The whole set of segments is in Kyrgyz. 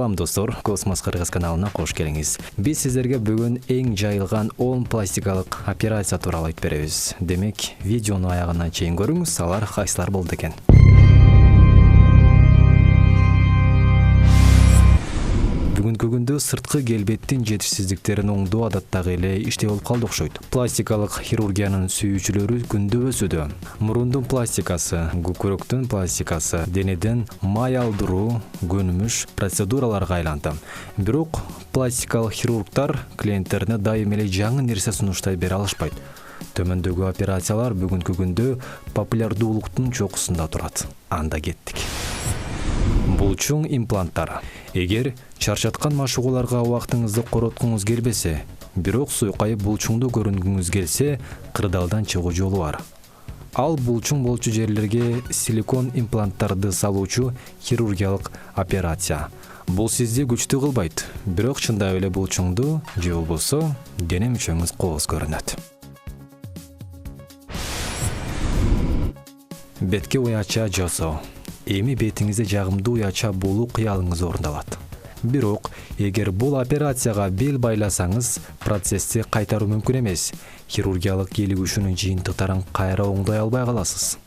Салам достор, Космос Кыргыз каналына кош келиңиз. Биз сиздерге бүгүн эң жайылган 10 пластикалык операция тууралуу айтып беребиз. Демек, видеону аягына чейин көрүңүз, алар кайсылар болду экен. Бүгүнкү күндө сырткы келбеттин жетишсиздиктерин оңдоо адаттагы эле иштей болуп калды окшойт. Пластикалык хирургиянын сүйүүчүлөрү күндө өсүүдө. Мурундун пластикасы, көкүрөктүн пластикасы, денеден май алдыруу, көнүмүш процедураларга айланды. Бирок пластикалык хирургтар клиенттерине дайым эле жаңы нерсе сунуштай бере алышпайт. Төмөндөгү операциялар бүгүнкү күндө популярдуулуктун чокусунда турат. Анда кеттик. Булчуң импланттары. Эгер чарчаткан машыгууларга убактыңызды короткуңуз келбесе, бирок суйкайып булчуңду көрүнгүңүз келсе, кырдаалдан чыгуу жолу бар. Ал булчуң болчу жерлерге силикон импланттарды салуучу хирургиялык операция. Бул сизди күчтүү кылбайт, бирок чындап эле булчуңду же болбосо дене мүчөңүз кооз көрүнөт. Бетке уяча жасоо. Эми бетиңизде жагымдуу уяча болуу кыялыңыз орундалат. Бирок, эгер бул операцияга бел байласаңыз, процессти кайтаруу мүмкүн эмес. Хирургиялык кийлигүүшүнүн жыйынтыктарын кайра оңдой албай каласыз.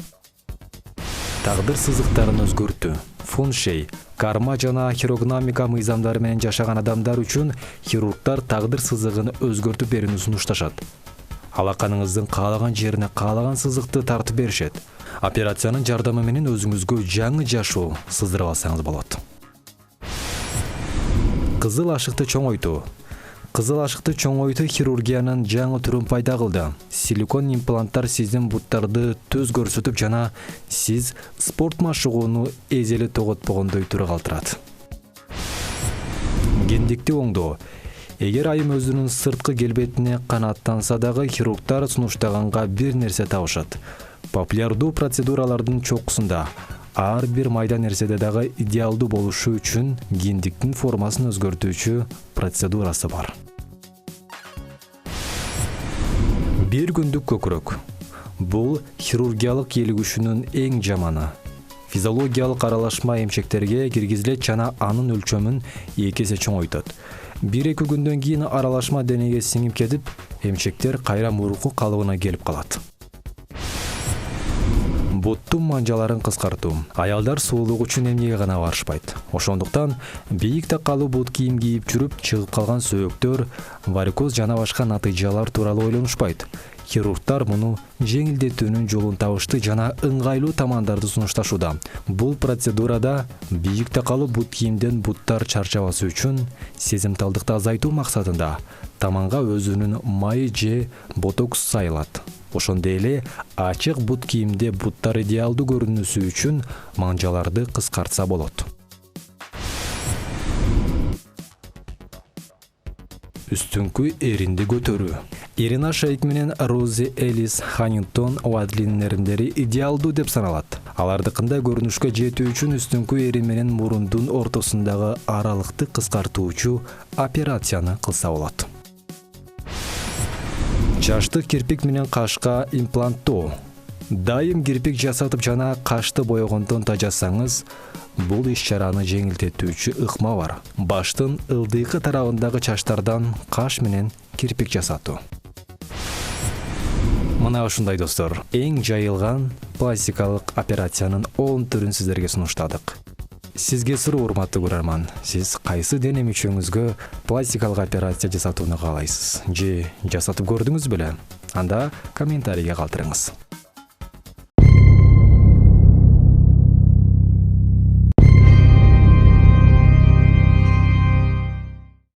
Тагдыр сызыктарын өзгөртүү. Фуншей, карма жана хирогномика мыйзамдары менен жашаган адамдар үчүн хирургтар тагдыр сызыгын өзгөртүп берүүнү сунушташат. Алаканыңыздын каалаган жерине каалаган сызыкты тартып беришет. Операциянын жардамы менен өзүңүзгө жаңы жашоо сыздырып алсаңыз болот. Кызыл ашыкты чоңойтуу. Кызыл ашыкты чоңойтуу хирургиянын жаңы түрүн пайда кылды. Силикон импланттар сиздин буттарды төз көрсөтүп жана сиз спорт машыгууну эзели тоготпогондой түрү калтырат. Гендикти оңдоо. Эгер айым өзүнүн сырткы келбетине канааттанса дагы, хирургтар сунуштаганга бир нерсе табышат. Популярдуу процедуралардын чокусунда ар бир майда нерседе дагы идеалдуу болушу үчүн гендиктин формасын өзгөртүүчү процедурасы бар. Бир күндүк көкүрөк. Бул хирургиялык кийлигүүшүнүн эң жаманы. Физиологиялык аралашма эмчектерге киргизилет жана анын өлчөмүн 2 эсе чоңойтот. 1-2 күндөн кийин аралашма денеге сиңип кетип, эмчектер кайра мурунку калыбына келип калат. Буттун манжаларын кыскартуу. Аялдар суулук үчүн эмнеге гана барышпайт. Ошондуктан бийик такалуу бут кийим кийип жүрүп чыгып калган сөөктөр, варикоз жана башка натыйжалар тууралуу ойлонушпайт. Хирургтар муну жеңилдетүүнүн жолун табышты жана ыңгайлуу тамандарды сунушташууда. Бул процедурада бийик такалуу бут кийимден буттар чарчабасы үчүн сезимталдыкты азайтуу максатында таманга өзүнүн майы же ботокс сайылат. Ошондой эле ачык бут кийимде буттар идеалдуу көрүнүшү үчүн манжаларды кыскартса болот. Үстүңкү эринди көтөрүү. Ирина Шейк менен Рози Элис Ханнингтон Уадлинин эриндери идеалдуу деп саналат. Алардыкындай көрүнүшкө жетүү үчүн үстүңкү эрин менен мурундун ортосундагы аралыкты кыскартуучу операцияны кылса болот. Чачтык кирпик менен кашка импланттоо. Дайым кирпик жасатып жана кашты боёгондон тажасаңыз, бул иш-чараны жеңилдетүүчү ыкма бар. Баштын ылдыйкы тарабындагы чачтардан каш менен кирпик жасатуу. Мына ушундай достор, эң жайылган пластикалык операциянын 10 түрүн сиздерге сунуштадык. Сизге суроо, урматтуу көрөрман, сиз кайсы дене мүчөңүзгө пластикалык операция жасатууну каалайсыз? Же жасатып көрдүңүз беле? Анда комментарийге калтырыңыз.